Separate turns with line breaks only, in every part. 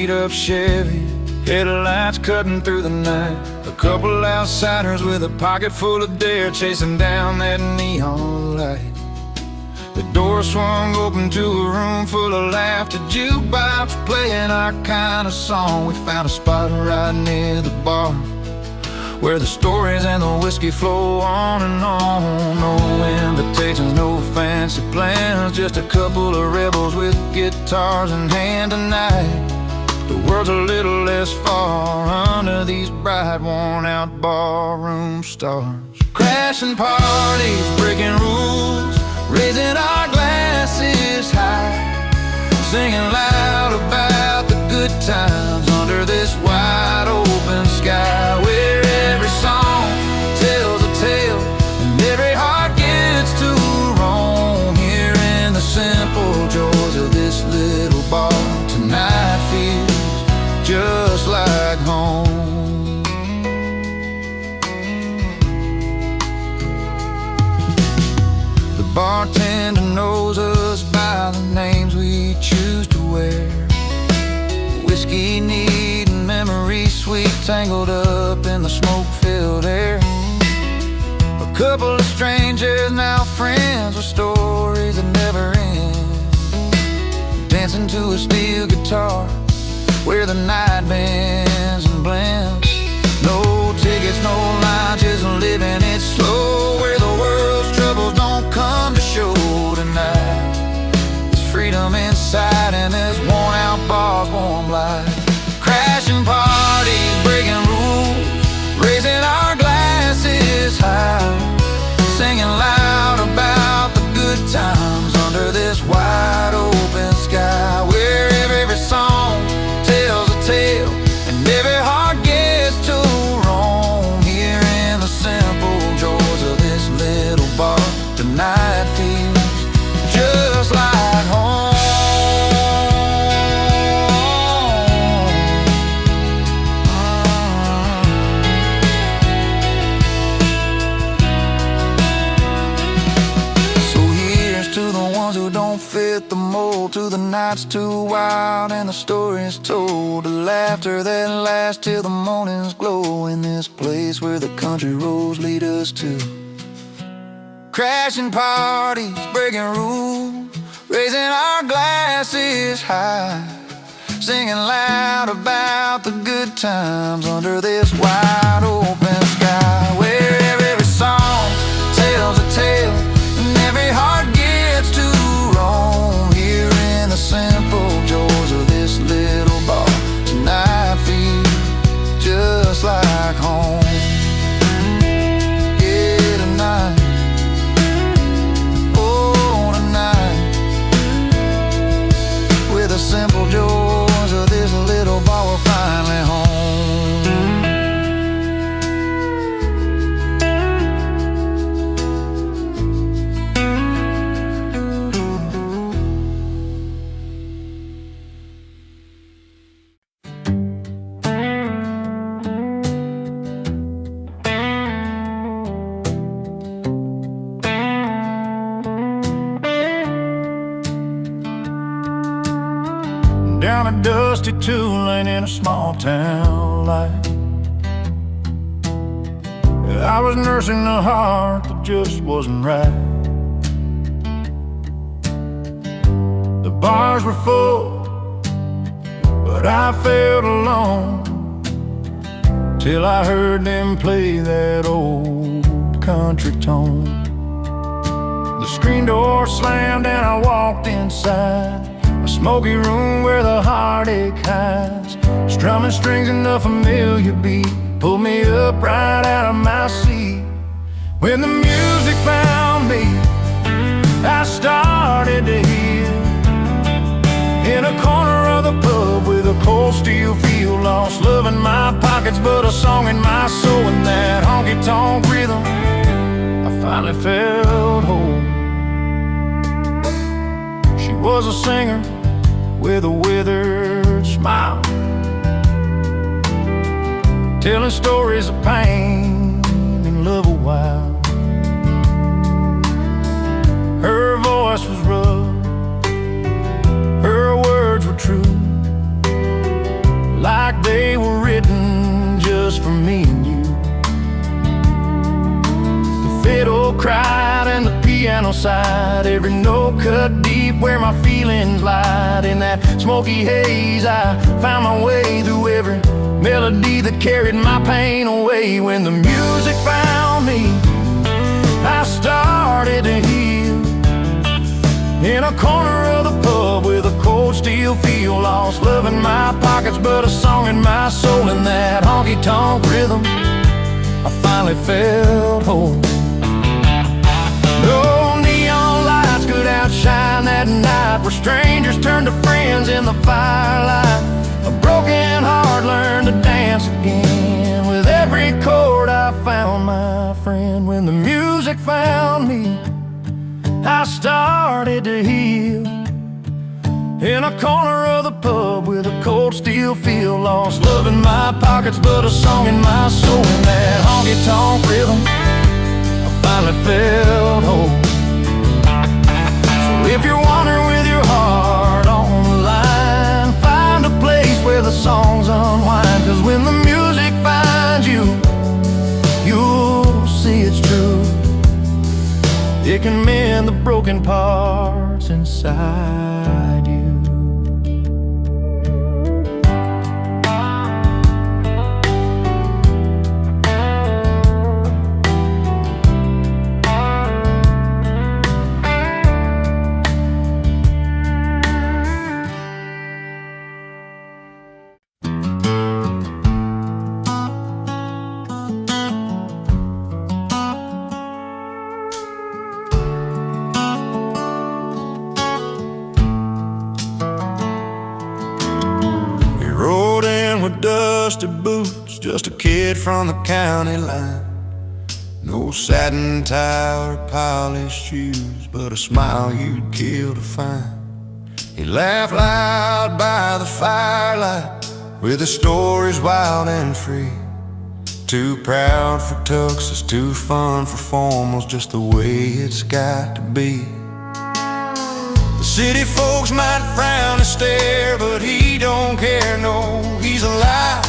beat-up Chevy, headlights cutting through the night. A couple outsiders with a pocket full of dare, chasing down that neon light. The door swung open to a room full of laughter, jukebox playing our kind of song. We found a spot right near the bar, where the stories and the whiskey flow on and on. No invitations, no fancy plans, just a couple of rebels with guitars in hand tonight. The world's a little less far under these bright, worn-out barroom stars. Crashing parties, breaking rules, raising our glasses high, singing loud about the good times under this wide open sky, where every song tells a tale and every heart gets to roam. Here in the simple joys of this little bar, tonight feels just like home. The bartender knows us by the names we choose to wear. Whiskey neat and memory sweet, tangled up in the smoke-filled air. A couple of strangers, now friends, with stories that never end, dancing to a steel guitar where the night bends and blends. No tickets, no line, just living it slow, where the world's troubles don't come to show tonight. There's freedom inside and there's worn-out bars, warm light. Crashing parties, breaking rules, raising our glasses high, singing loud about the good times under this wide open sky, where every song tells a tale and every heart gets to roam. Here in the simple joys of this little bar, tonight feels just like home. So here's to the ones who don't fit the mold, to the nights too wild and the stories told, the laughter that lasts till the morning's glow, in this place where the country roads lead us to. Crashing parties, breaking rules, raising our glasses high, singing loud about the good times under this wide open sky, where every song tells a tale and every heart gets to roam. Here in the simple joys of this little bar, tonight feels just like home. Yeah, tonight, the simple joys of this little bar, we're finally home. Down a dusty two-lane in a small town life, I was nursing a heart that just wasn't right. The bars were full, but I felt alone, till I heard them play that old country tone. The screen door slammed and I walked inside a smoky room where the heartache hides, strumming strings in a familiar beat pulled me up right out of my seat. When the music found me, I started to hear, in a corner of the pub with a cold steel feel, lost love in my pockets but a song in my soul. In that honky-tonk rhythm, I finally felt whole. She was a singer with a withered smile, telling stories of pain and love a while. Her voice was rough, her words were true, outside, every note cut deep where my feelings lied. In that smoky haze I found my way through every melody that carried my pain away. When the music found me, I started to heal. In a corner of the pub with a cold steel feel, lost love in my pockets but a song in my soul. In that honky-tonk rhythm I finally felt whole. No neon lights could outshine that night, where strangers turned to friends in the firelight. A broken heart learned to dance again. With every chord I found my friend. When the music found me, I started to heal. In a corner of the pub with a cold steel feel, lost love in my pockets but a song in my soul. In that honky-tonk rhythm I finally felt whole. So if you're wandering with your heart on the line, find a place where the songs unwind. 'Cause when the music finds you, you'll see it's true. It can mend the broken parts inside you. With dusty boots, just a kid from the county line. No satin tie or polished shoes, but a smile you'd kill to find. He laughed loud by the firelight, with his stories wild and free. Too proud for tuxes, too fun for formals, just the way it's got to be. The city folks might frown and stare, but he don't care, no, he's alive.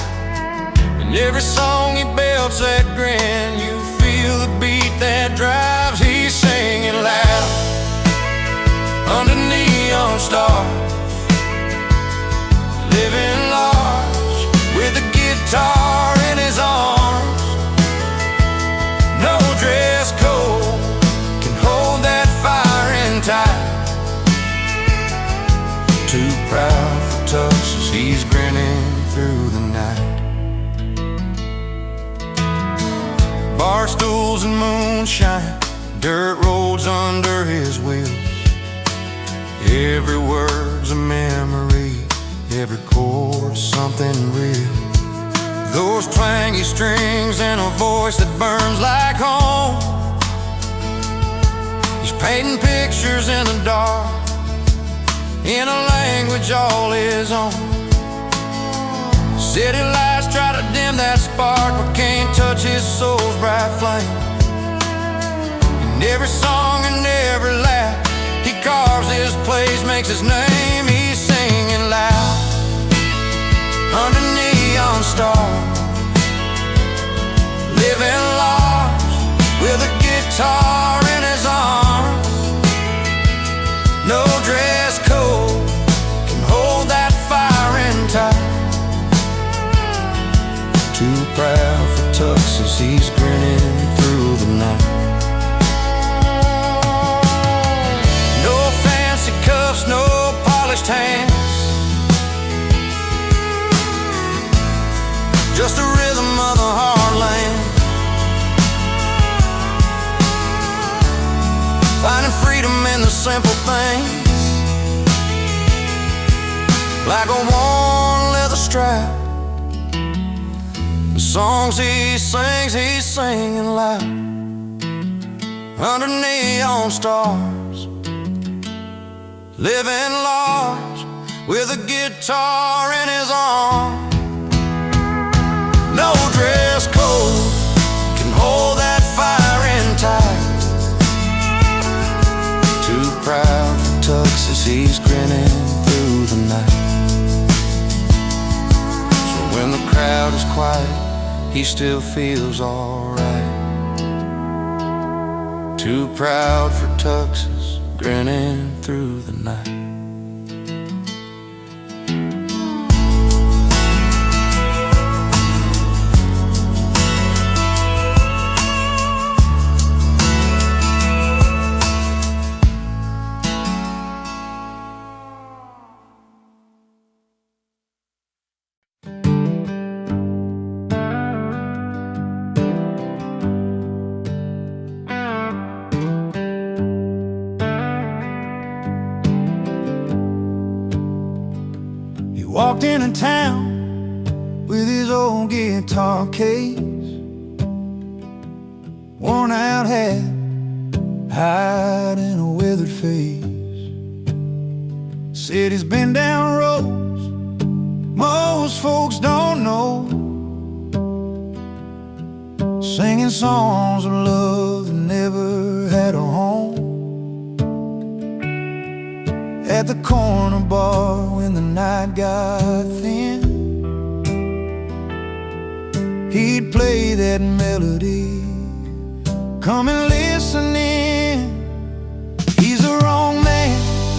In every song he belts that grin, you feel the beat that drives. He's singing loud under neon stars, living large with a guitar in his arms. No dress code can hold that fire in tight. Too proud for tuxes, he's grinning through the night. Bar stools and moonshine, dirt roads under his wheels. Every word's a memory, every chord's something real. Those twangy strings and a voice that burns like home. He's painting pictures in the dark, in a language all his own. City lights try to dim that spark, but can't touch his soul's bright flame. In every song and every laugh, he carves his place, makes his name. He's singing loud under neon stars, living large with a guitar in his arms. No dress code can hold that fire in tight. Too proud for tuxes, he's grinning through the night. No fancy cuffs, no polished hands, just the rhythm of the heartland. Finding freedom in the simple things, like a worn leather strap. The songs he sings, he's singing loud under neon stars, living large with a guitar in his arms. No dress code can hold that fire in tight. Too proud for tuxes, he's grinning through the night. So when the crowd is quiet, he still feels alright. too proud for tuxes, grinning through the night.
Walked into town with his old guitar case, worn out hat, hiding a weathered face. Said he's been down roads most folks don't know, singing songs of love that never had a home. At the corner bar when the night got thin, he'd play that melody, come and listen in. He's the wrong man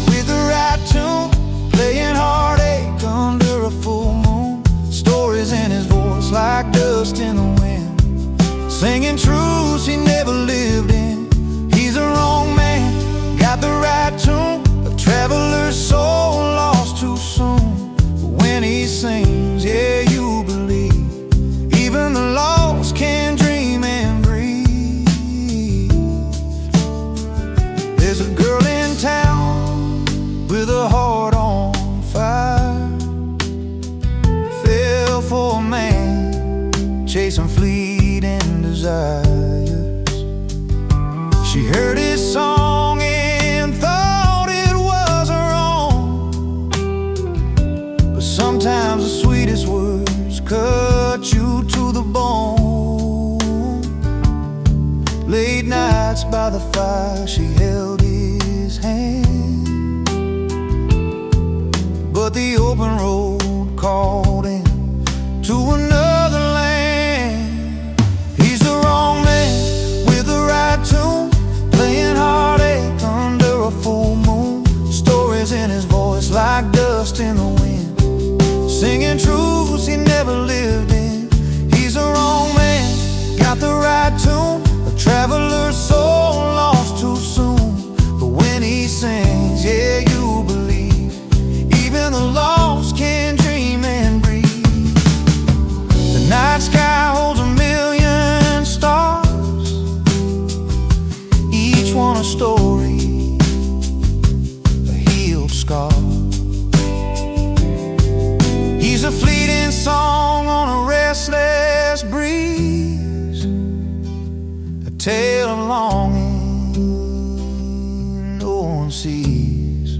with the right tune, playing heartache under a full moon. Stories in his voice like dust in the wind, singing truths he never lived in. He's the wrong man, got the right tune, traveler's soul lost too soon. But when he sings, yeah, you believe even the lost can dream and breathe. There's a girl in town with a heart on fire, fell for a man chasing fleeting desires. She heard his song and thought sometimes the sweetest words cut you to the bone. Late nights by the fire, she held his hand, but the open road called him to another land. He's the wrong man with the right tune, playing heartache under a full moon. Stories in his voice like dust in the wind, singing truths he never lived in. He's the wrong man, got the right tune, a traveler's soul lost too soon. But when he sings, yeah, you believe even the lost can dream and breathe. The night sky holds a million stars, each one a story, a healed scar. He's a fleeting song on a restless breeze, a tale of longing no one sees.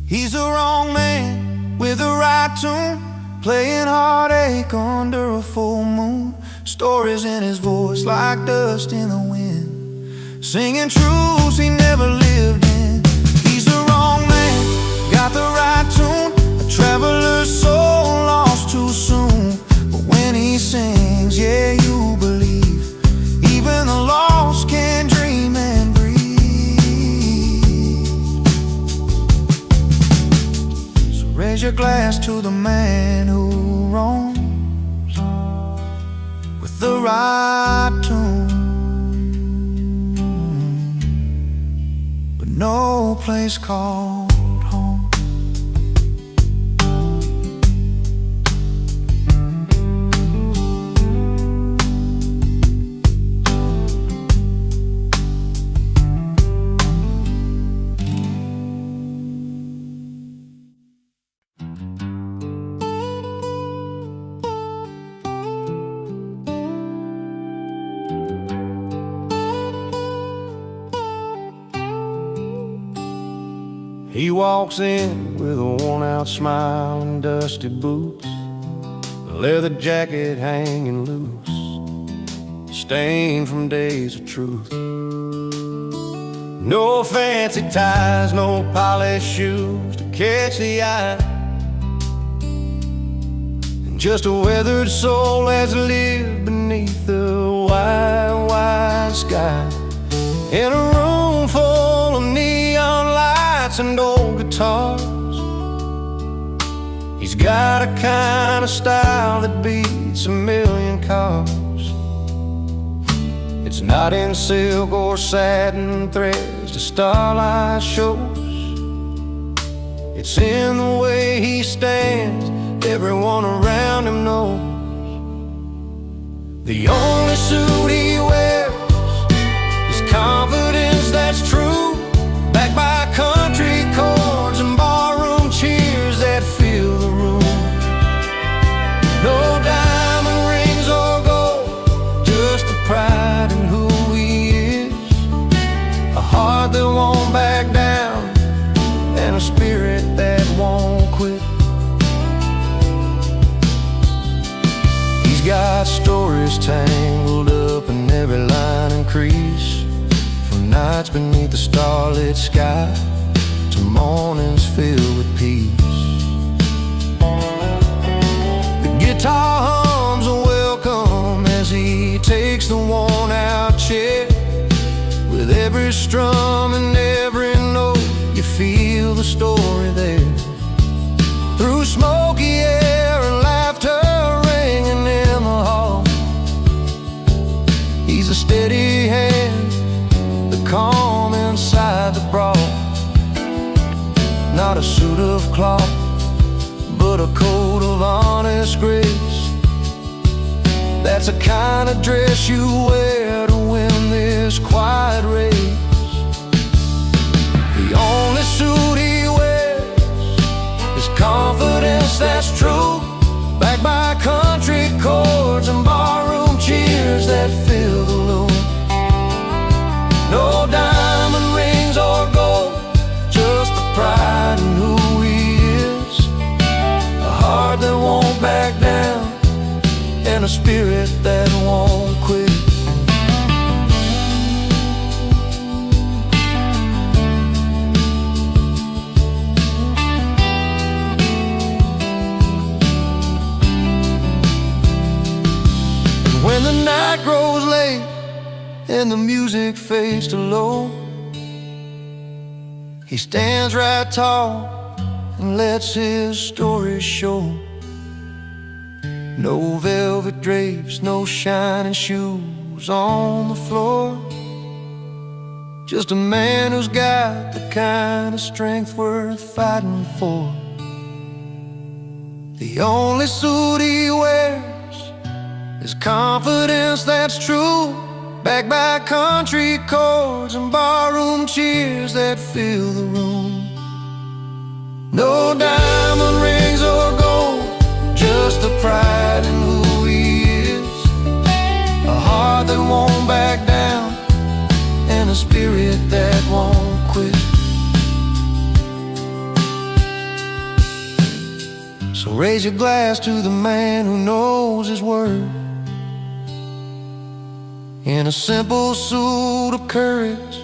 He's the wrong man with the right tune, playing heartache under a full moon. Stories in his voice like dust in the wind, singing truths he never lived in. He's the wrong man, got the right tune, traveler's soul lost too soon. But when he sings, yeah, you believe even the lost can dream and breathe. So raise your glass to the man who roams with the right tune, but no place called home. He walks in with a worn-out smile and dusty boots, a leather jacket hanging loose, stained from days of truth. No fancy ties, no polished shoes to catch the eye, and just a weathered soul has lived beneath the wide, wide sky. in a room full of neon lights and old guitars. He's got a kind of style that beats a million cars. It's not in silk or satin threads the starlight shows. It's in the way he stands, everyone around him knows. The only suit he wears is confidence that's true, backed by country chords and barroom cheers that fill the room. No diamond rings or gold, just the pride in who he is. A heart that won't back down and a spirit that won't quit. He's got stories tangled up in every line and crease, from nights beneath the starlit sky to mornings filled with peace. The guitar hums a welcome as he takes the worn-out chair. With every strum and every note, you feel the story there. Through smoky air and laughter ringing in the hall, he's a steady hand, the calm inside the brawl. Not a suit of cloth, but a coat of honest grace. That's the kind of dress you wear to win this quiet race. The only suit he wears is confidence that's true, backed by country chords and barroom cheers that fill the room. No diamond rings or gold, just the pride in who he is. A heart that won't back down and a spirit that won't quit. When the night grows late and the music fades to low, he stands right tall and lets his story show. No velvet drapes, no shining shoes on the floor, just a man who's got the kind of strength worth fighting for. The only suit he wears is confidence that's true, backed by country chords and barroom cheers that fill the room. No diamond rings or gold, just the pride in who he is. A heart that won't back down and a spirit that won't quit. So raise your glass to the man who knows his word, in a simple suit of courage,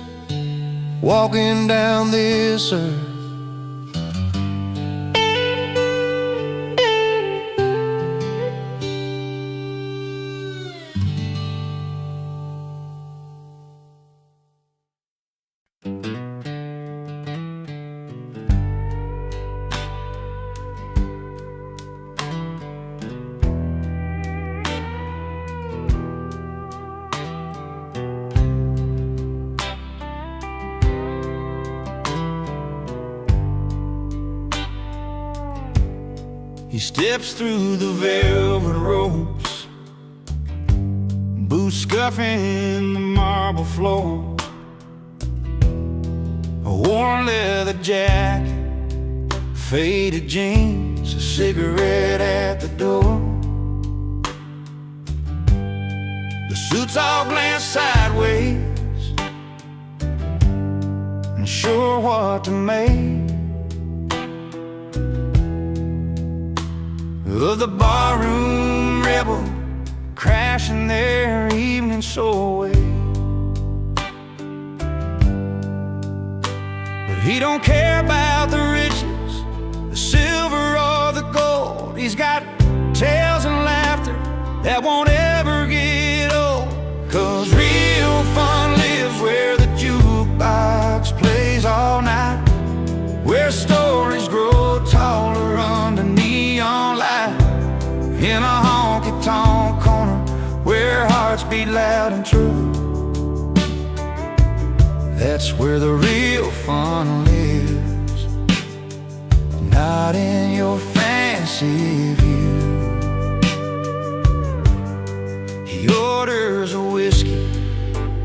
walking down this earth. He steps through the velvet ropes, boots scuffing the marble floor, a worn leather jacket, faded jeans, a cigarette at the door. The suits all glance sideways, unsure what to make of the barroom rebel crashing their evening soul away. But he don't care about the riches, the silver or the gold. He's got tales and laughter that won't ever get old, 'cause real fun lives where the loud and true. That's where the real fun lives, not in your fancy view. He orders a whiskey,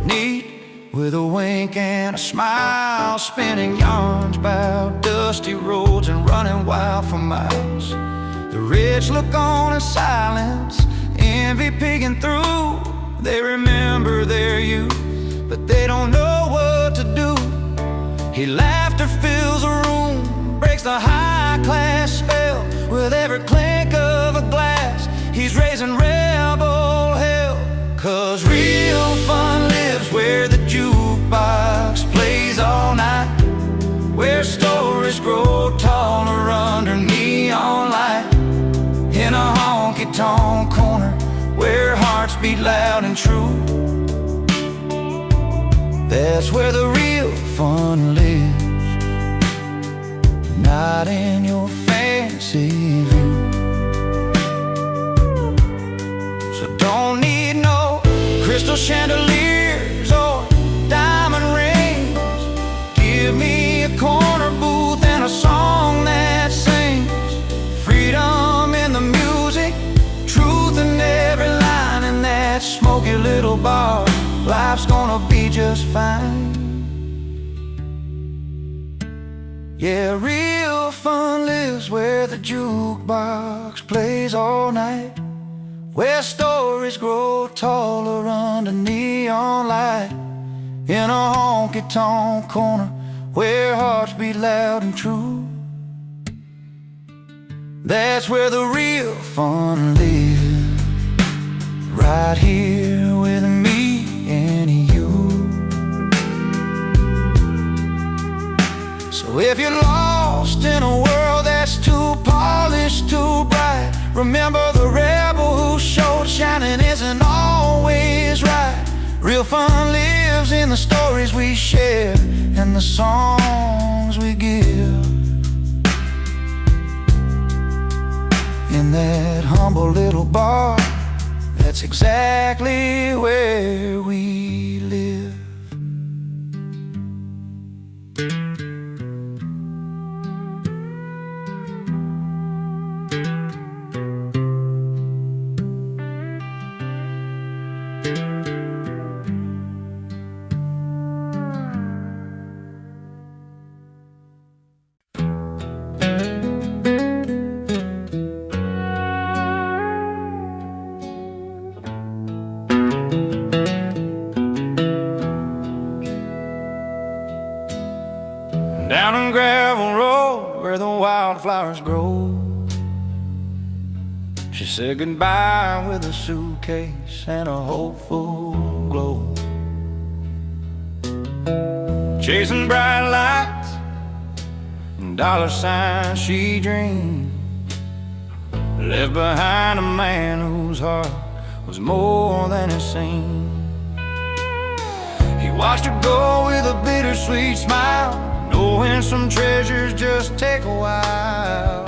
neat, with a wink and a smile, spinning yarns about dusty roads and running wild for miles. The rich look on in silence, envy peeking through. They remember their youth, but they don't know what to do. His laughter fills the room, breaks the high-class spell. With every clink of a glass, he's raising rebel hell. 'Cause real fun lives where the jukebox plays all night, where stories grow taller under neon light, in a honky-tonk corner where hearts beat loud and true. That's where the real fun lives, not in your fancy view. So don't need no crystal chandeliers or diamond rings. Give me a corner booth and a song that sings freedom in the music, truth in every line. In that smoky little bar, life's gonna be just fine. Yeah, real fun lives where the jukebox plays all night, where stories grow taller under neon light, in a honky-tonk corner where hearts beat loud and true. That's where the real fun lives, right here with me and you. So if you're lost in a world that's too polished, too bright, remember the rebel who showed shining isn't always right. Real fun lives in the stories we share and the songs we give, in that humble little bar. That's exactly where we live. Down a gravel road where the wildflowers grow, she said goodbye with a suitcase and a hopeful glow. Chasing bright lights and dollar signs she dreamed, left behind a man whose heart was more than it seemed. He watched her go with a bittersweet smile, knowing some treasures just take a while.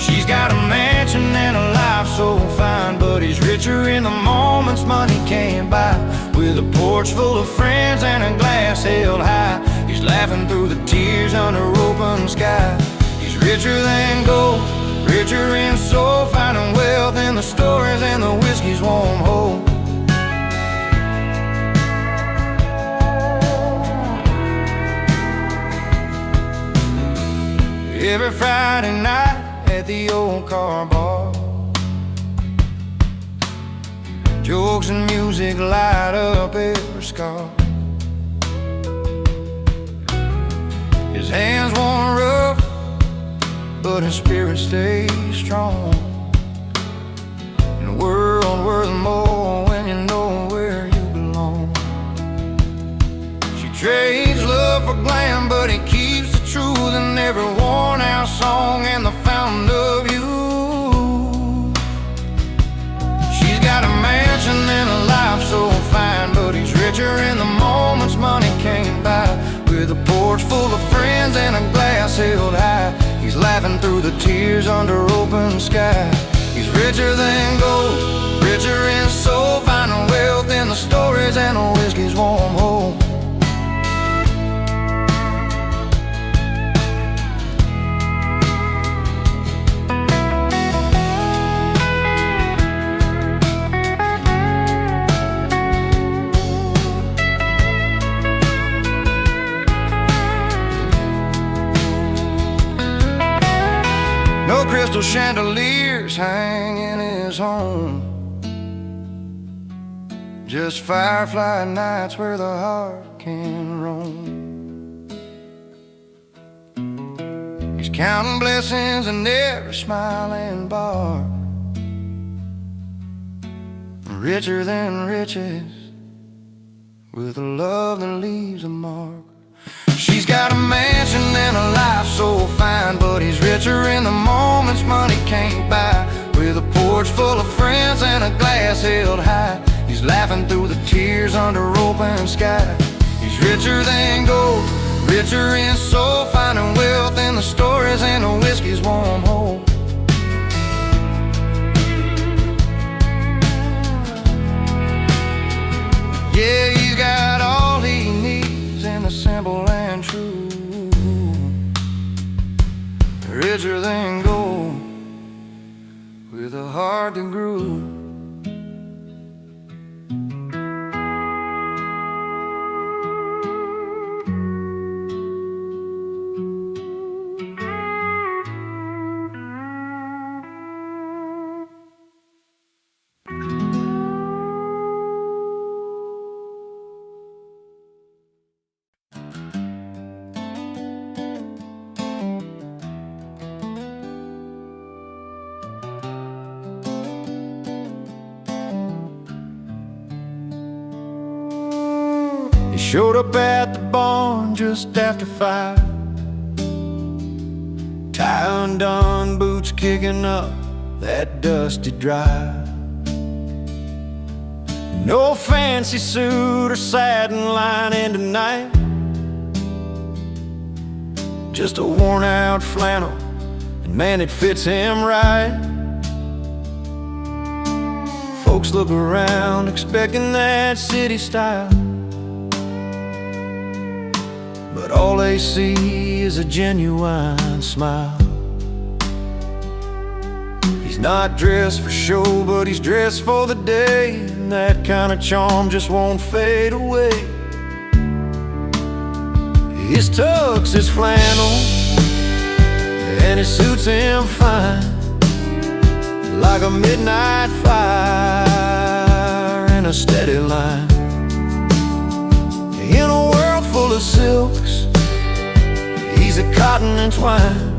She's got a mansion and a life so fine, but he's richer in the moments money can't buy. With a porch full of friends and a glass held high, he's laughing through the tears under open sky. He's richer than gold, richer in soul, finding wealth in the stories and the whiskey's warm hope. Every Friday night at the old car bar, jokes and music light up every scar. His hands worn rough, but his spirit stays strong. In a world worth more when you know where you belong. She trades love for glam, but he keeps the truth in every worn out song and the fountain of youth. She's got a mansion and a life so fine, but he's richer in the moments money can't buy. With a porch full of friends and a glass held high, he's laughing through the tears under open sky.
He's richer than gold, richer in soul, finding wealth in the stories and the whiskey's warm home. No crystal chandeliers hang in his home, just firefly nights where the heart can roam. He's counting blessings in every smiling bar, richer than riches, with a love that leaves a mark. She's got a mansion and a life so fine, but he's richer in the moments money can't buy. With a porch full of friends and a glass held high, he's laughing through the tears under open sky. He's richer than gold, richer in soul, finding wealth in the stories and the whiskey's warm home. Yeah, he's got all he needs in the simple and true. Richer than gold, with a heart that grew. He showed up at the barn just after 5, tie undone, boots kicking up that dusty drive. No fancy suit or satin lining tonight, just a worn out flannel, and man, it fits him right. Folks look around expecting that city style, but all they see is a genuine smile. He's not dressed for show, but he's dressed for the day, and that kind of charm just won't fade away. His tux is flannel, and it suits him fine, like a midnight fire in a steady line. In a world full of silks, he's a cotton and twine.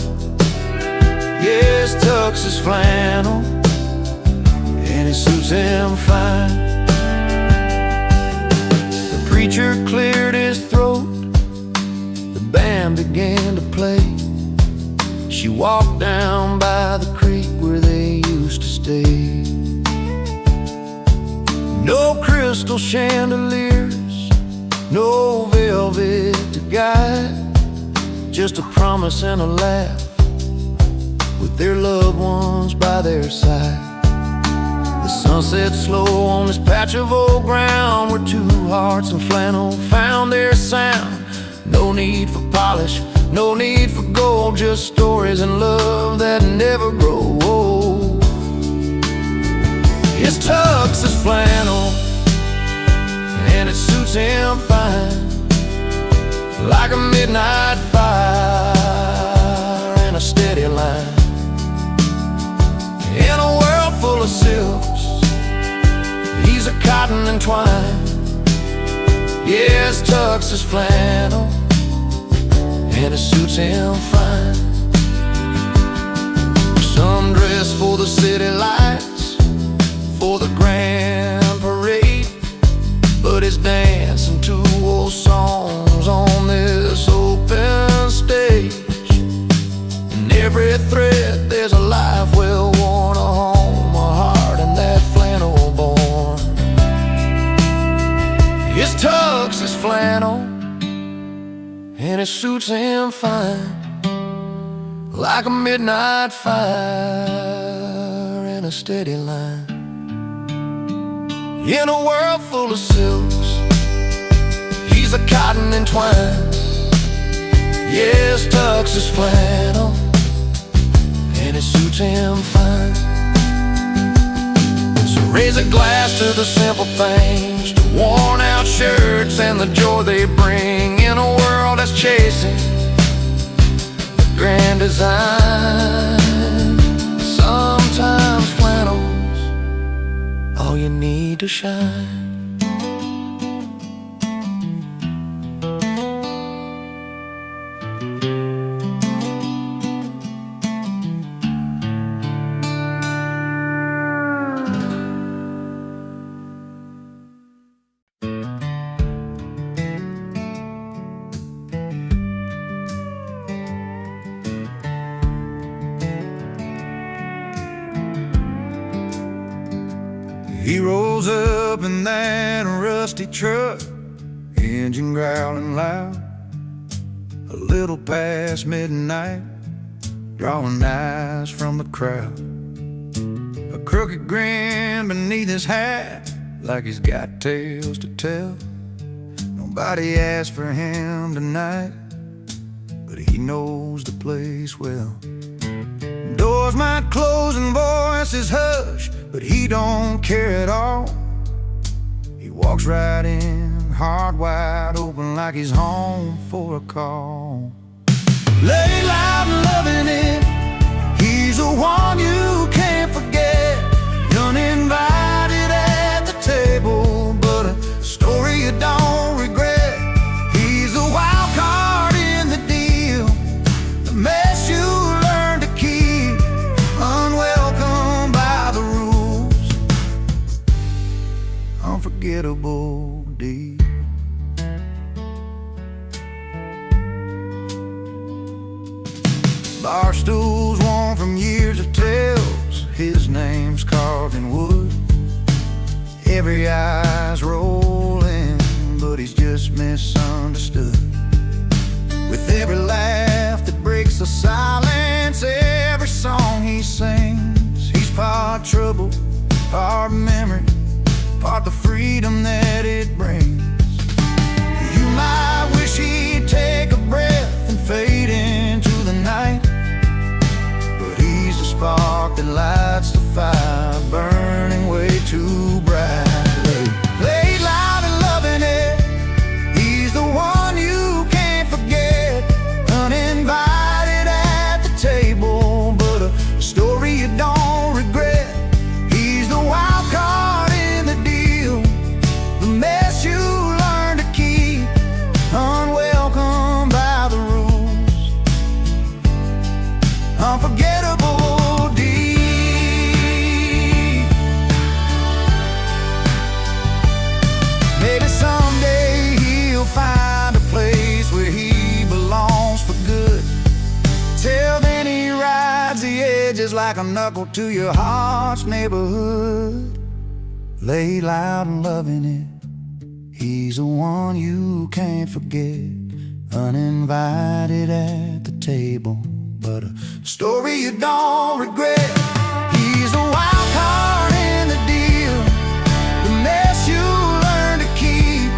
Yeah, his tux is flannel, and it suits him fine. The preacher cleared his throat, the band began to play. She walked down by the creek where they used to stay. No crystal chandeliers, no velvet to guide, just a promise and a laugh with their loved ones by their side. The sun set slow on this patch of old ground where two hearts and flannel found their sound. No need for polish, no need for gold, just stories and love that never grow old. His tux is flannel, and it suits him fine, like a midnight fire in a steady line. In a world full of silks, he's a cotton and twine. Yeah, his tux is flannel, and it suits him fine. Some dress for the city lights, for the grand parade, but he's dancing to old songs on this open stage. In every thread there's a life well worn, a home, a heart, and that flannel born. His tux is flannel, and it suits him fine, like a midnight fire in a
a steady line. In a world full of silks, he's a cotton and twine. Yes, tux his flannel, and it suits him fine. So raise a glass to the simple things, to worn out shirts and the joy they bring in a world that's chasing the grand design. Sometimes flannel's all you need to shine. He rolls up in that rusty truck, engine growling loud, a little past midnight, drawing eyes from the crowd. A crooked grin beneath his hat, like he's got tales to tell. Nobody asked for him tonight, but he knows the place well. Doors might close and voices hush, but he don't care at all. He walks right in, heart wide open, like he's home for a call. Lay loud and loving it, he's the one you can't forget. Uninvited at the table, but a story you don't regret. He's the wild card in the deal, the mess you learn to keep, unwelcome by the rules, unforgettable deed. Bar stools worn from years of tales, his name's carved in wood. Every eye's rolling, but he's just misunderstood. With every laugh that breaks the silence, every song he sings, he's part trouble, part memory, part the freedom that it brings. You might wish he'd take a breath and fade into the night, but he's the spark that lights the fire, burning way too brightly. Laid loud and loving it, he's the one you can't forget. Uninvited at the table, but a story you don't regret. He's the wild card in the deal, the mess you learn to keep, unwelcome by the rules, unforgettable deed. Maybe someday he'll find a place where he belongs for good. Till then he rides the edges like a knuckle to your heart's neighborhood. Lay loud and loving it, he's the one you can't forget. Uninvited at the table, but a story you don't regret. He's the wild card in the deal, the mess you learn to keep,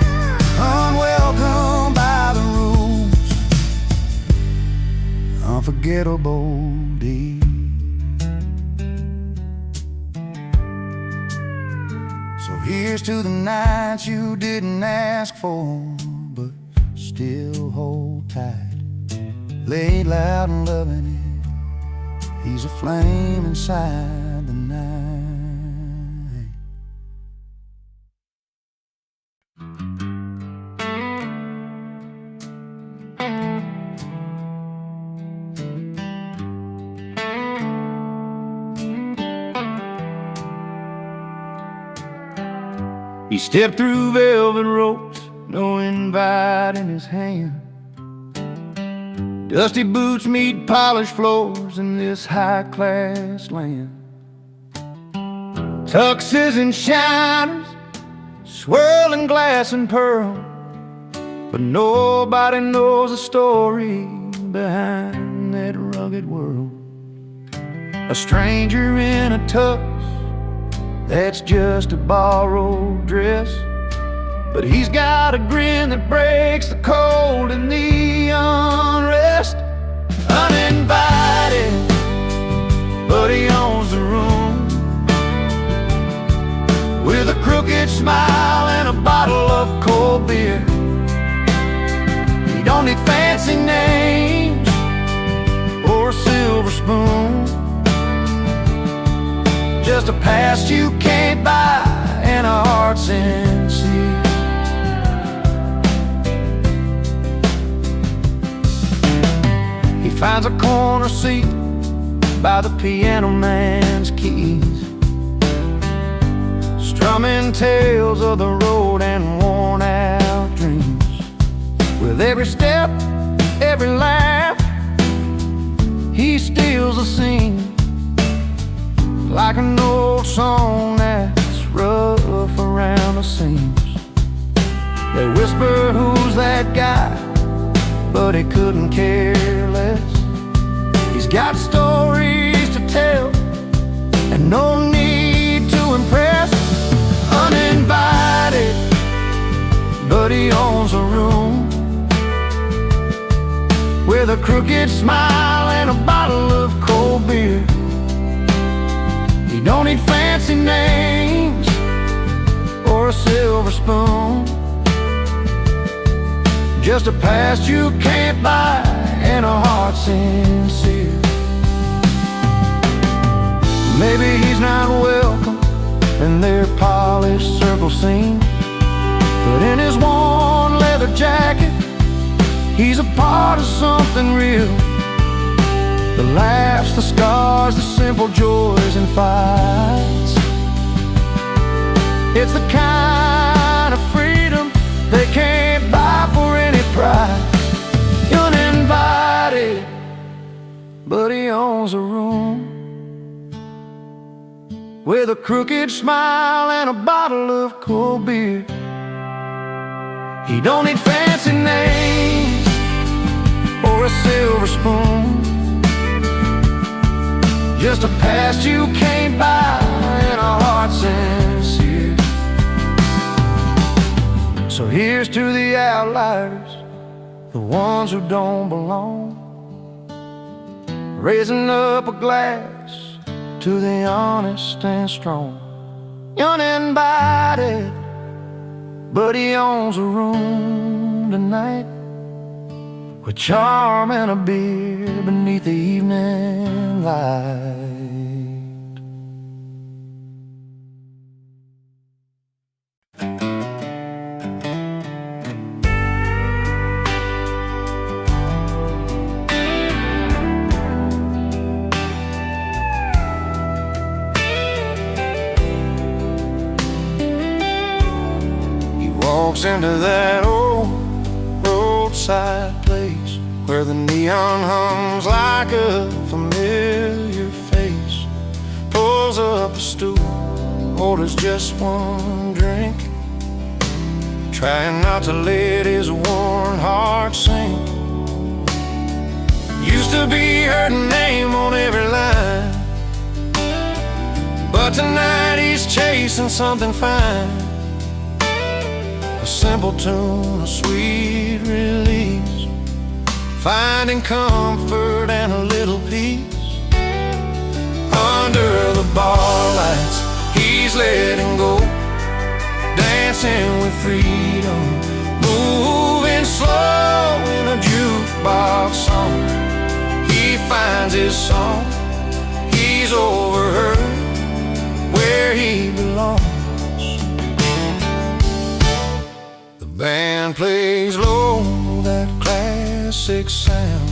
unwelcome by the rules, unforgettable deed. So here's to the nights you didn't ask for, but still hold tight. Laid loud and loving it, he's a flame inside the night. He stepped through velvet ropes, no invite in his hand. Dusty boots meet polished floors in this high-class land. Tuxes and shiners, swirling glass and pearl, but nobody knows the story behind that rugged world. a stranger in a tux that's just a borrowed dress. But he's got a grin that breaks the cold and the unrest. Uninvited, but he owns the room, with a crooked smile and a bottle of cold beer. He don't need fancy names or a silver spoon, just a past you can't buy and a heart sincere. He finds a corner seat by the piano man's keys, strumming tales of the road and worn out dreams. With every step, every laugh, he steals a scene, like an old song that's rough around the seams. They whisper, who's that guy? But he couldn't care less. He's got stories to tell and no need to impress. Uninvited, but he owns a room, with a crooked smile and a bottle of cold beer. He don't need fancy names or a silver spoon, just a past you can't buy and a heart sincere. Maybe he's not welcome in their polished circle scene, but in his worn leather jacket, he's a part of something real. The laughs, the scars, the simple joys and fights. It's the kind of freedom they can't buy for any price. Uninvited, but he owns a room, with a crooked smile and a bottle of cold beer. He don't need fancy names or a silver spoon, just a past you can't buy and a heart sincere. So here's to the outliers, the ones who don't belong, raising up a glass to the honest and strong. Uninvited, but he owns a room tonight, with charm and a beer beneath the evening light. Walks into that old roadside place where the neon hums like a familiar face. Pulls up a stool, orders just one drink, trying not to let his worn heart sink. Used to be her name on every line, but tonight he's chasing something fine. A simple tune, a sweet release, finding comfort and a little peace. Under the bar lights, he's letting go, dancing with freedom, moving slow in a jukebox song. He finds his song, he's overheard where he belongs. Band plays low, that classic sound,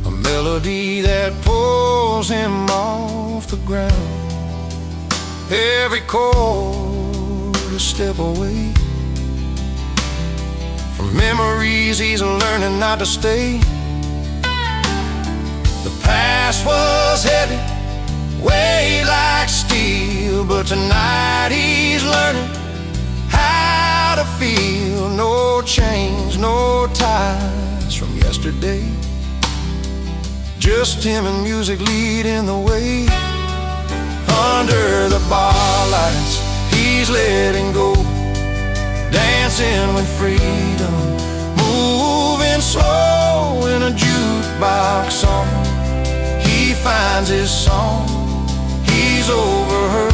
a melody that pulls him off the ground. Every chord a step away from memories he's learning not to stay. The past was heavy, weighed like steel, but tonight he's learning how to feel. No chains, no ties from yesterday, just him and music leading the way. Under the bar lights, he's letting go, dancing with freedom, moving slow in a jukebox song. He finds his song, he's over her,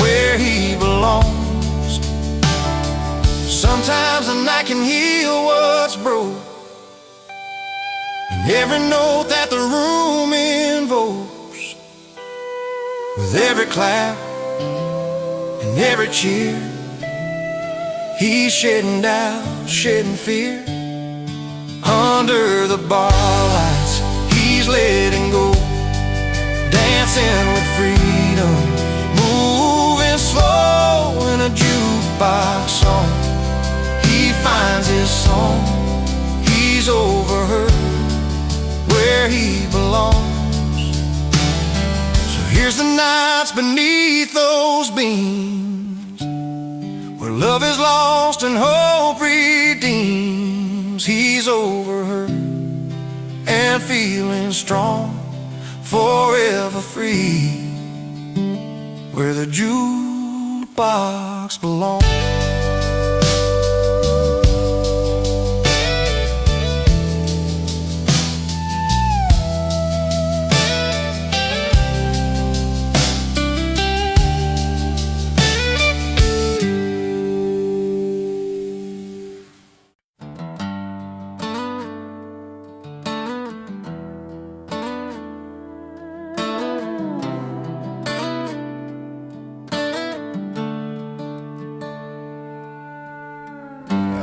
where he belongs. Sometimes the night can heal what's broke, and every note that the room invokes, with every clap and every cheer, he's shedding doubt, shedding fear. Under the bar lights, he's letting go, dancing with freedom, moving slow in a jukebox song. He finds his song, he's over her, where he belongs. So here's the nights beneath those beams, where love is lost and hope redeems. He's over her and feeling strong, forever free, where the jukebox belongs.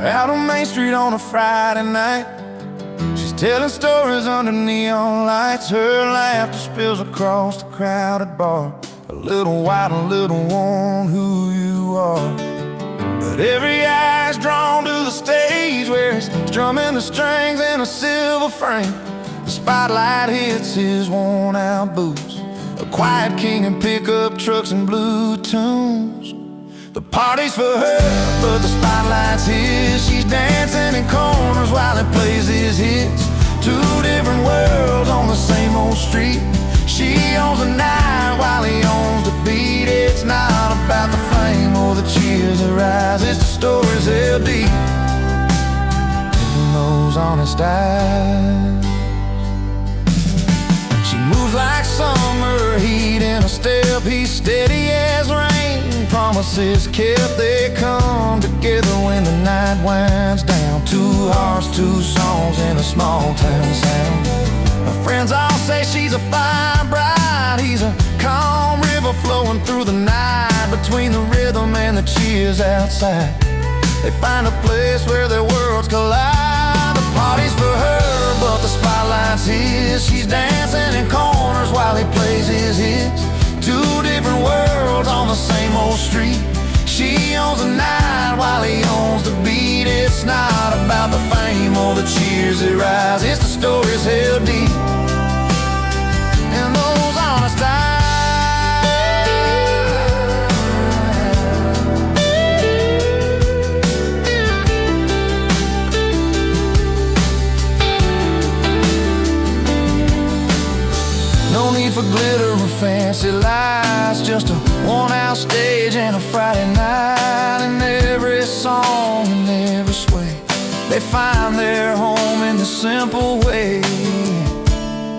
Out on Main Street on a Friday night, she's telling stories under neon lights. Her laughter spills across the crowded bar, a little white, a little worn, who you are. But every eye's drawn to the stage, where he's strumming the strings in a silver frame. The spotlight hits his worn out boots, a quiet king in pickup trucks and blue tunes. The party's for her, but the spotlight's his. She's dancing in corners while he plays his hits. Two different worlds on the same old street. She owns the night while he owns the beat. It's not about the fame or the cheers that rise, it's the stories held deep in those honest eyes. She moves like summer heat in a step. He's steady as rain, promises kept. They come together when the night winds down. Two hearts, two songs in a small town sound. Her friends all say she's a fine bride. He's a calm river flowing through the night, between the rhythm and the cheers outside. They find a place where their worlds collide. The party's for her, but the spotlight's his. She's dancing in corners while he plays his hits. Two different worlds on the same old street. She owns the night while he owns the beat. It's not about the fame or the cheers that rise, it's the stories held deep in those honest eyes. No need for glitter or fancy lights, just a worn-out stage and a Friday night. And every song and every sway, they find their home in the simple way.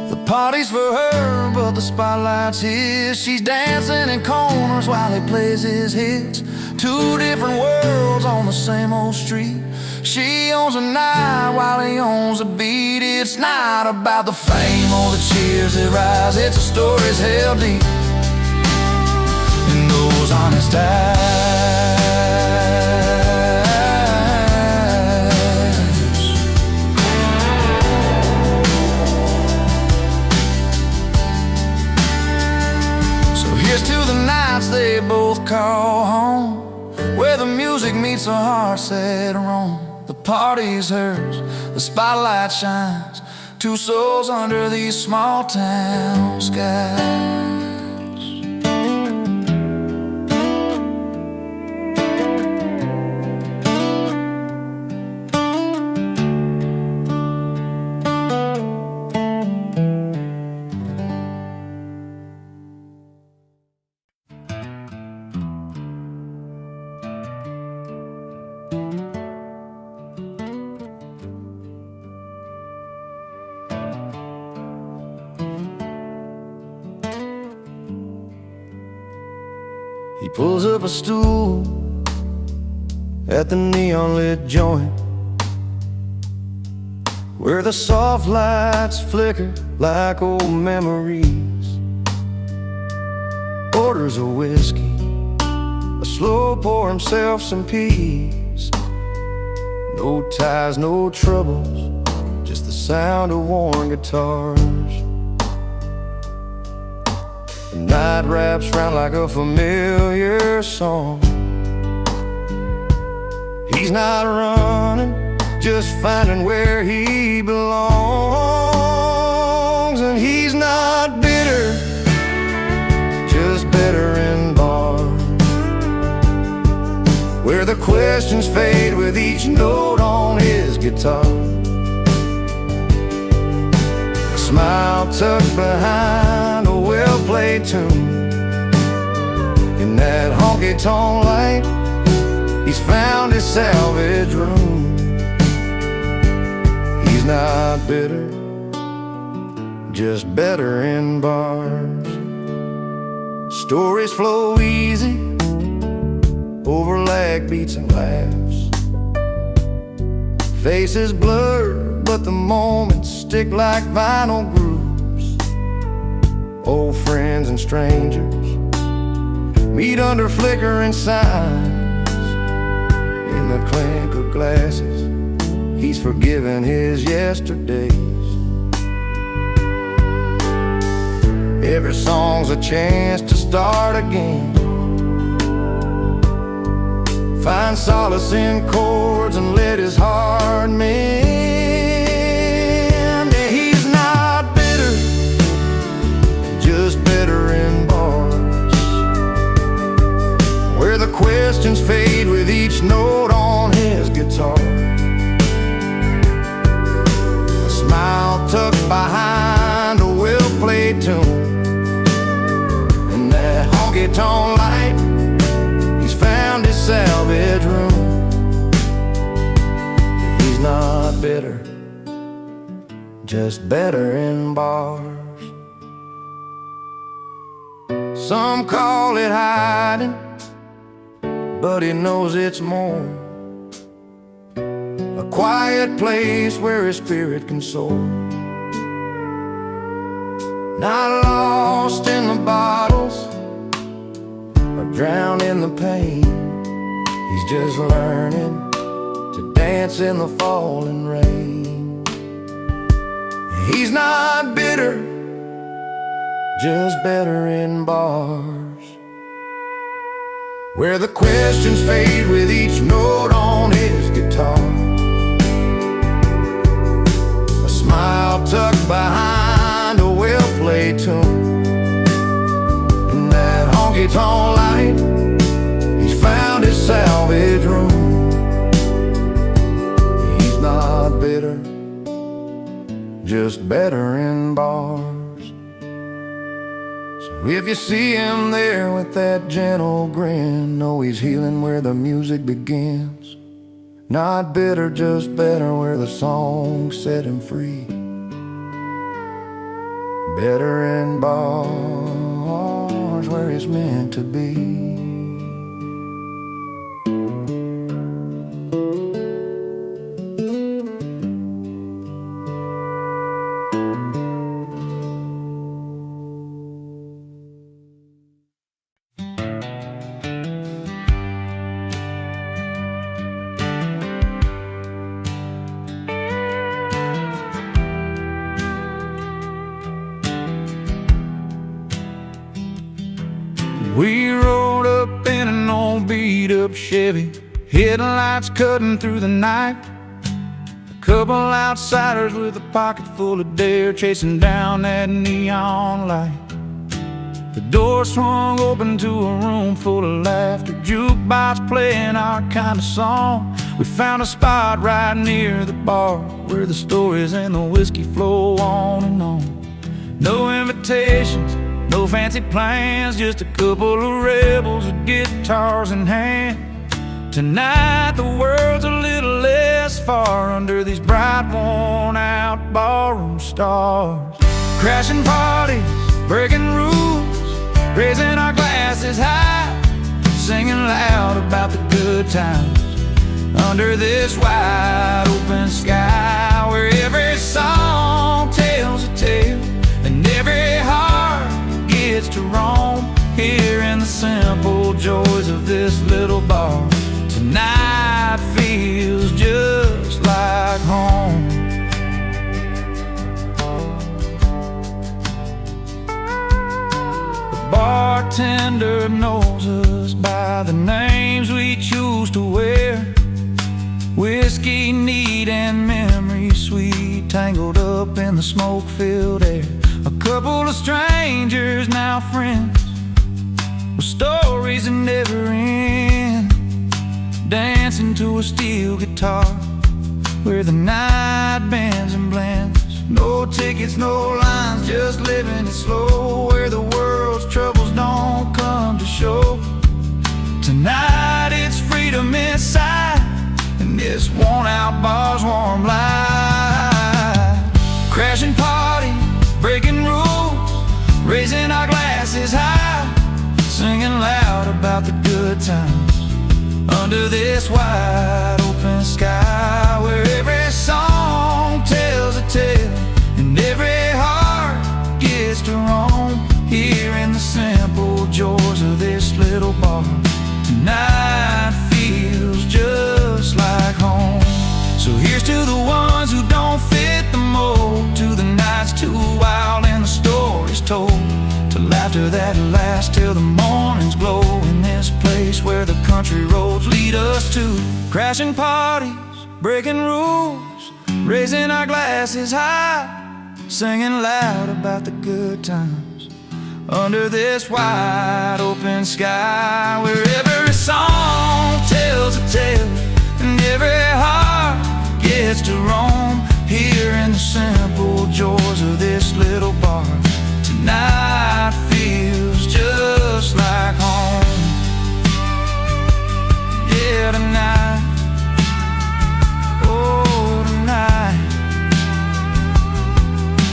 The party's for her, but the spotlight's his. She's dancing in corners while he plays his hits. Two different worlds on the same old street. She owns the night while he owns the beat. It's not about the fame or the cheers that rise, it's the stories held deep in those honest eyes. So here's to the nights they both call home, where the music meets the hearts that roam. The party's hers, the spotlight shines, two souls under these small town skies. He pulls up a stool at the neon-lit joint, where the soft lights flicker like old memories. Orders a whiskey, a slow pour, himself some peace. No ties, no troubles, just the sound of worn guitars. The night wraps round like a familiar song. He's not running, just finding where he belongs. And he's not bitter, just better in bars, where the questions fade with each note on his guitar. A smile tucked behind a well-played tune. In that honky-tonk light, he's found his salvage room. He's not bitter, just better in bars. Stories flow easy over lag beats and laughs. Faces blur, but the moments stick like vinyl grooves. Old friends and strangers meet under flickering signs. In the clink of glasses, he's forgiven his yesterdays. Every song's a chance to start again. Find solace in chords and let his heart mend. Yeah, he's not bitter, just better in bars, where the questions fade with each note on his guitar. A smile tucked behind a well-played tune. In that honky-tonk light, he's found his salvage room. He's not bitter, just better in bars. Some call it hiding, but he knows it's more. A quiet place where his spirit can soar. Not lost in the bottles or drowned in the pain. He's just learning to dance in the falling rain. He's not bitter, just better in bars, where the questions fade with each note on his guitar. A smile tucked behind a well-played tune. In that honky-tonk light, he's found his salvage room. He's not bitter, just better in bars. So if you see him there with that gentle grin, know he's healing where the music begins. Not bitter, just better, where the song set him free. Better in bars, where he's meant to be. We rode up in an old beat-up Chevy, headlights cutting through the night. A couple outsiders with a pocket full of dare, chasing down that neon light. The door swung open to a room full of laughter, jukebox playing our kind of song. We found a spot right near the bar, where the stories and the whiskey flow on and on. No invitations, no fancy plans, just a couple of rebels with guitars in hand. Tonight the world's a little less far under these bright, worn-out ballroom stars. Crashing parties, breaking rules, raising our glasses high,
loud about the good times under this wide open sky, where every song tells a tale and every heart gets to roam, here in the simple joys of this little bar. Tonight feels just like home. The bartender knows us by the names we choose to wear. Whiskey neat and memory sweet, tangled up in the smoke-filled air. A couple of strangers, now friends, with stories that never end, dancing to a steel guitar where the night bends and blends. No tickets, no lines, just living it slow, where the world's troubles don't come to show. Tonight it's freedom inside, and this worn-out bar's warm light. Crashing party, breaking rules, raising our glasses high, singing loud about the good times under this wide open sky, where every song tells a tale and every heart gets to roam, here in the simple joys of this little bar. Tonight feels just like home. So here's to the ones who don't fit the mold, to the nights too wild and the stories told, to laughter that lasts till the morning's glow, in this place where the country roads lead us to. Crashing parties, breaking rules, raising our glasses high, singing loud about the good times under this wide open sky, where every song tells a tale and every heart gets to roam, here in the simple joys of this little bar. Tonight feels just like home. Yeah, tonight, oh tonight,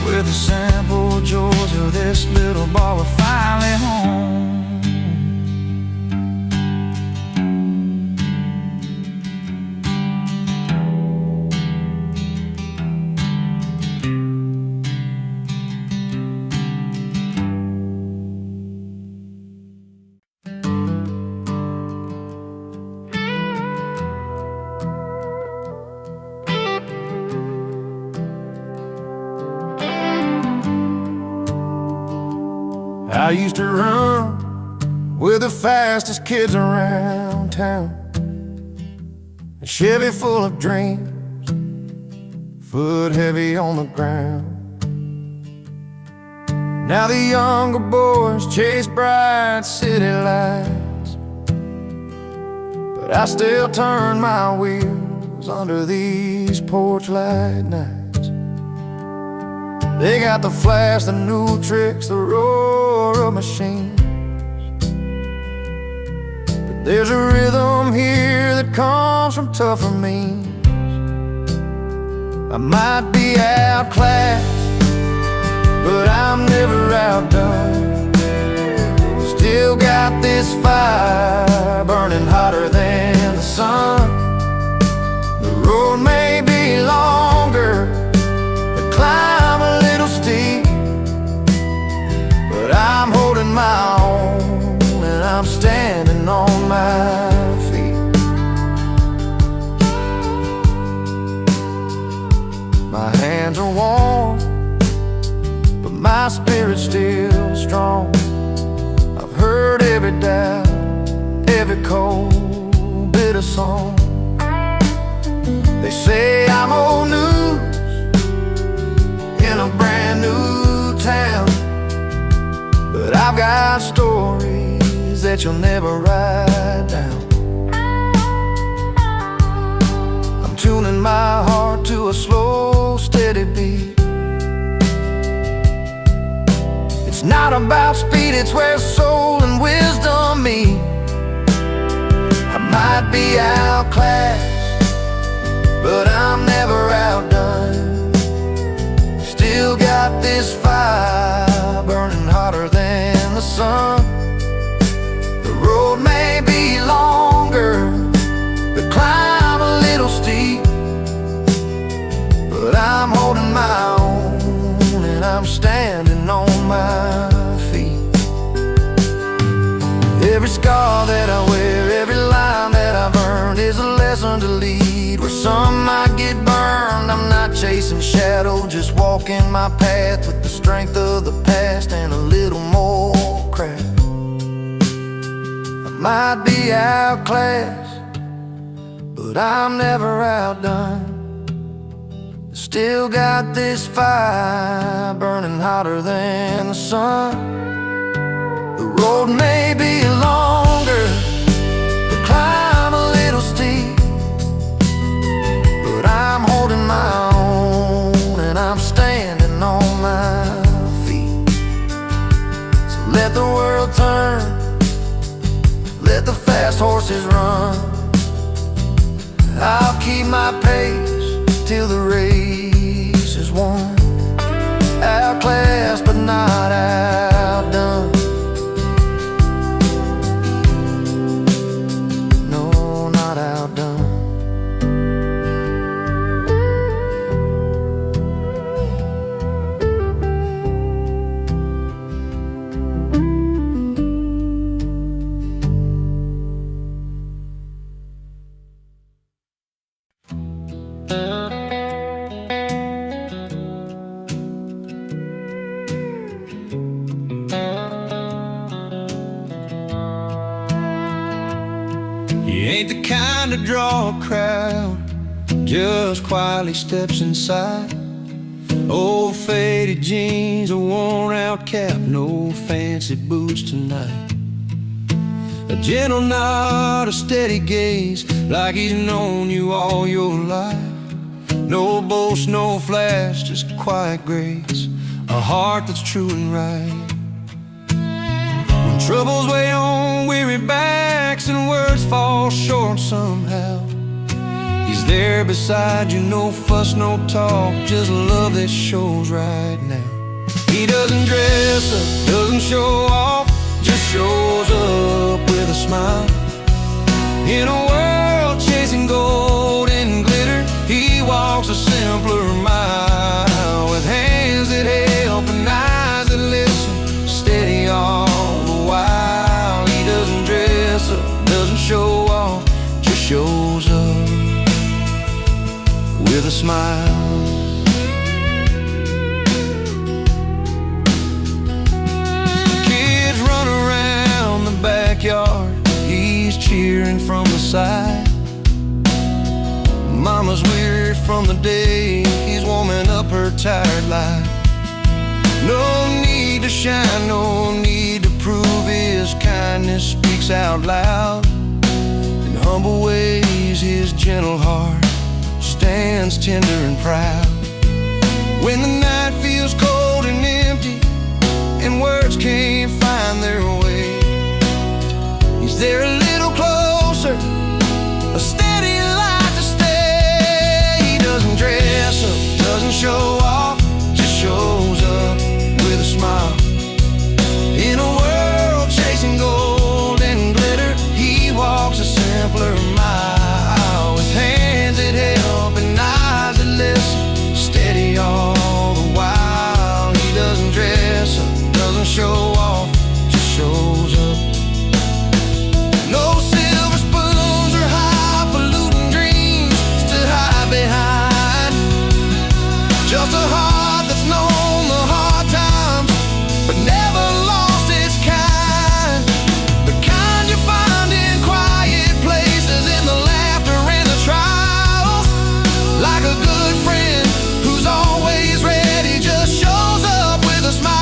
with the simple joys of this little bar, we're finally home.
I used to run with the fastest kids around town, a Chevy full of dreams, foot heavy on the ground. Now the younger boys chase bright city lights, but I still turn my wheels under these porch light nights. They got the flash, the new tricks, the roar of machines, but there's a rhythm here that comes from tougher means. I might be outclassed, but I'm never outdone. Still got this fire burning hotter than the sun. The road may be longer, the climb a little steep, but I'm holding my own and I'm standing on my feet. My hands are warm, but my spirit's still strong. I've heard every doubt, every cold bit of song. They say I'm old news in a brand new town, but I've got stories that you'll never write down. I'm tuning my heart to a slow, steady beat. It's not about speed, it's where soul and wisdom meet. I might be outclassed, but I'm never outdone. Still got this fire burning hotter than the sun. The road may be long, Every scar that I wear, every line that I've earned is a lesson to lead. Where some might get burned, I'm not chasing shadow, just walking my path with the strength of the past and a little more craft. I might be outclassed, but I'm never outdone. Still got this fire burning hotter than the sun. The road may be longer, the climb a little steep, but I'm holding my own and I'm standing on my feet. So let the world turn, let the fast horses run. I'll keep my pace till the race is won. Outclassed but not outdone. No, not outdone.
He ain't the kind to draw a crowd, just quietly steps inside. Old faded jeans, a worn out cap, no fancy boots tonight. A gentle nod, a steady gaze, like he's known you all your life. No boast, no flash, just quiet grace, a heart that's true and right. When troubles weigh on weary backs and words fall short somehow, he's there beside you, no fuss, no talk, just love that shows right now. He doesn't dress up, doesn't show off, just shows up with a smile. In a world chasing gold and glitter, he walks a simpler mile. With hands that help and eyes that listen, steady all the while. He doesn't dress up, doesn't show off, just shows up with a smile. Kids run around the backyard, he's cheering from the side. Mama's weary from the day, he's warming up her tired life. No need to shine, no need to prove, his kindness speaks out loud. In humble ways his gentle heart stands tender and proud. When the night feels cold and empty and words can't find their way, he's there a little closer, a steady light to stay. He doesn't dress up, doesn't show off, just shows up with a smile. In a world chasing gold and glitter, he walks a simpler mile. With hands that help and eyes that listen, steady all the while. He doesn't dress up, doesn't show off, just shows up. No silver spoons or highfalutin dreams to hide behind, just a heart that's known the hard times but never lost its kind. The kind you find in quiet places, in the laughter and the trials. Like a good friend who's always ready, just shows up with a smile.